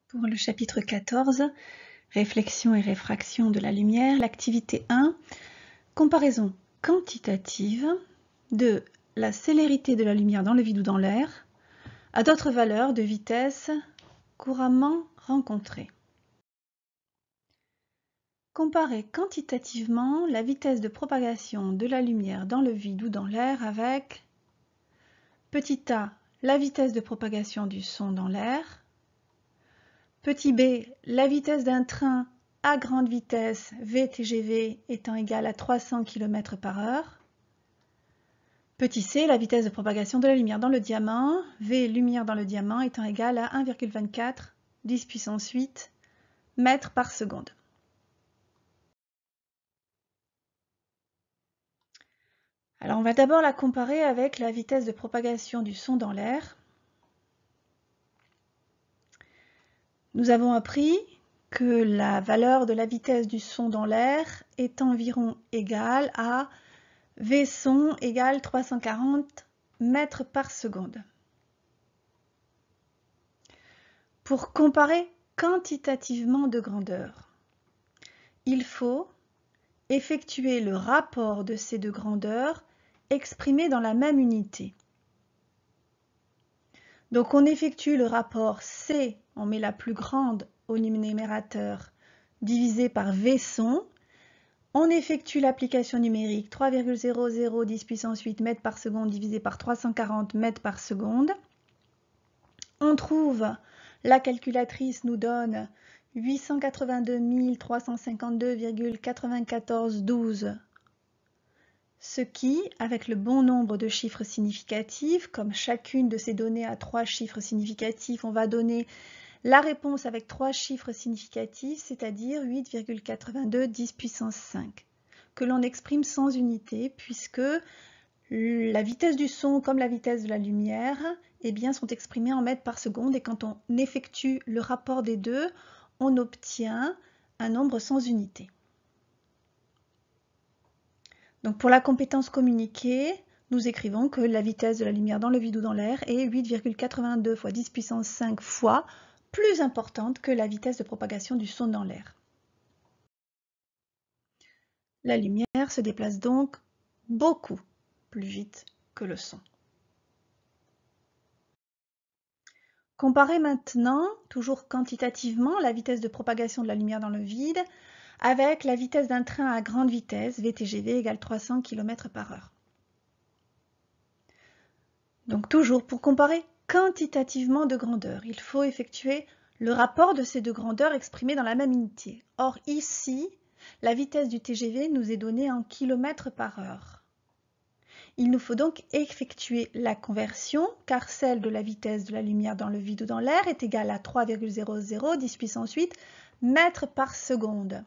Pour le chapitre 14, réflexion et réfraction de la lumière, l'activité 1, comparaison quantitative de la célérité de la lumière dans le vide ou dans l'air à d'autres valeurs de vitesse couramment rencontrées. Comparer quantitativement la vitesse de propagation de la lumière dans le vide ou dans l'air avec petit a, la vitesse de propagation du son dans l'air, petit b, la vitesse d'un train à grande vitesse VTGV étant égale à 300 km/h. Petit c, la vitesse de propagation de la lumière dans le diamant, V lumière dans le diamant étant égale à 1,24 10 puissance 8 mètres par seconde. Alors on va d'abord la comparer avec la vitesse de propagation du son dans l'air. Nous avons appris que la valeur de la vitesse du son dans l'air est environ égale à V son égale 340 mètres par seconde. Pour comparer quantitativement de grandeur, il faut effectuer le rapport de ces deux grandeurs exprimées dans la même unité. Donc on effectue le rapport C, on met la plus grande au numérateur, divisé par V son. On effectue l'application numérique 3,00 10 puissance 8 mètres par seconde divisé par 340 mètres par seconde. On trouve, la calculatrice nous donne 882 352,9412, ce qui, avec le bon nombre de chiffres significatifs, comme chacune de ces données a 3 chiffres significatifs, on va donner la réponse avec 3 chiffres significatifs, c'est-à-dire 8,82 10 puissance 5, que l'on exprime sans unité, puisque la vitesse du son comme la vitesse de la lumière sont exprimées en mètres par seconde, et quand on effectue le rapport des deux, on obtient un nombre sans unité. Donc pour la compétence communiquée, nous écrivons que la vitesse de la lumière dans le vide ou dans l'air est 8,82 fois 10 puissance 5 fois plus importante que la vitesse de propagation du son dans l'air. La lumière se déplace donc beaucoup plus vite que le son. Comparez maintenant, toujours quantitativement, la vitesse de propagation de la lumière dans le vide avec la vitesse d'un train à grande vitesse, VTGV égale 300 km/h. Donc toujours, pour comparer quantitativement de grandeur, il faut effectuer le rapport de ces deux grandeurs exprimées dans la même unité. Or ici, la vitesse du TGV nous est donnée en km/h. Il nous faut donc effectuer la conversion, car celle de la vitesse de la lumière dans le vide ou dans l'air est égale à 3,00 10 puissance 8 mètres par seconde.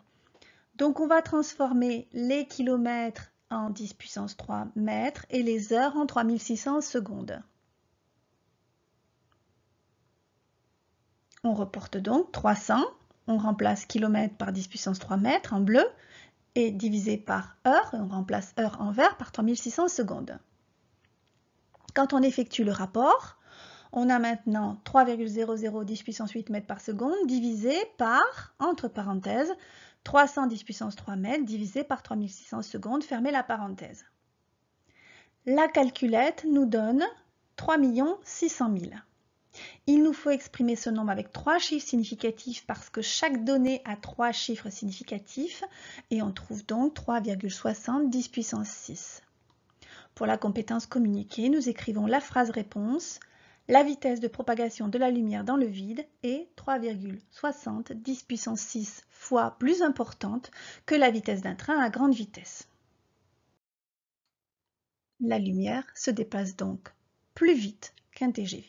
Donc on va transformer les kilomètres en 10 puissance 3 mètres et les heures en 3600 secondes. On reporte donc 300, on remplace kilomètres par 10 puissance 3 mètres en bleu, et divisé par heure, et on remplace heure en vert par 3600 secondes. Quand on effectue le rapport, on a maintenant 3,00 10 puissance 8 mètres par seconde divisé par, entre parenthèses, 310 puissance 3 mètres divisé par 3600 secondes, fermez la parenthèse. La calculette nous donne 3 600 000. Il nous faut exprimer ce nombre avec 3 chiffres significatifs parce que chaque donnée a 3 chiffres significatifs, et on trouve donc 3,60 10 puissance 6. Pour la compétence communiquée, nous écrivons la phrase réponse. La vitesse de propagation de la lumière dans le vide est 3,60 10 puissance 6 fois plus importante que la vitesse d'un train à grande vitesse. La lumière se déplace donc plus vite qu'un TGV.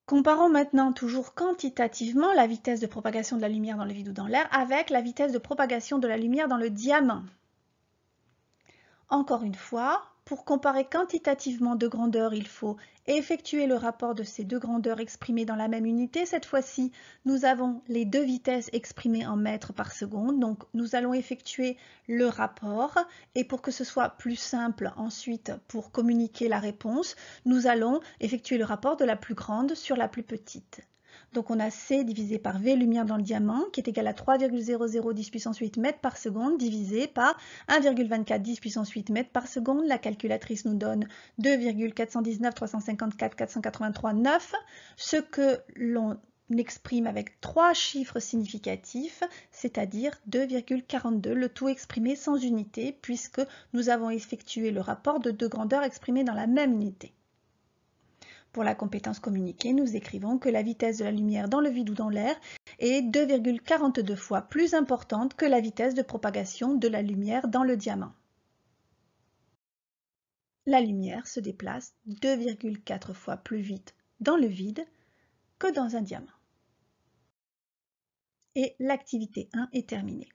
Comparons maintenant toujours quantitativement la vitesse de propagation de la lumière dans le vide ou dans l'air avec la vitesse de propagation de la lumière dans le diamant. Encore une fois, pour comparer quantitativement deux grandeurs, il faut effectuer le rapport de ces deux grandeurs exprimées dans la même unité. Cette fois-ci, nous avons les deux vitesses exprimées en mètres par seconde. Donc, nous allons effectuer le rapport. Et pour que ce soit plus simple ensuite pour communiquer la réponse, nous allons effectuer le rapport de la plus grande sur la plus petite. Donc on a C divisé par V lumière dans le diamant qui est égal à 3,00 10 puissance 8 mètres par seconde divisé par 1,24 10 puissance 8 mètres par seconde. La calculatrice nous donne 2,419 354 483 9, ce que l'on exprime avec trois chiffres significatifs, c'est-à-dire 2,42, le tout exprimé sans unité puisque nous avons effectué le rapport de deux grandeurs exprimées dans la même unité. Pour la compétence communiquée, nous écrivons que la vitesse de la lumière dans le vide ou dans l'air est 2,42 fois plus importante que la vitesse de propagation de la lumière dans le diamant. La lumière se déplace 2,4 fois plus vite dans le vide que dans un diamant. Et l'activité 1 est terminée.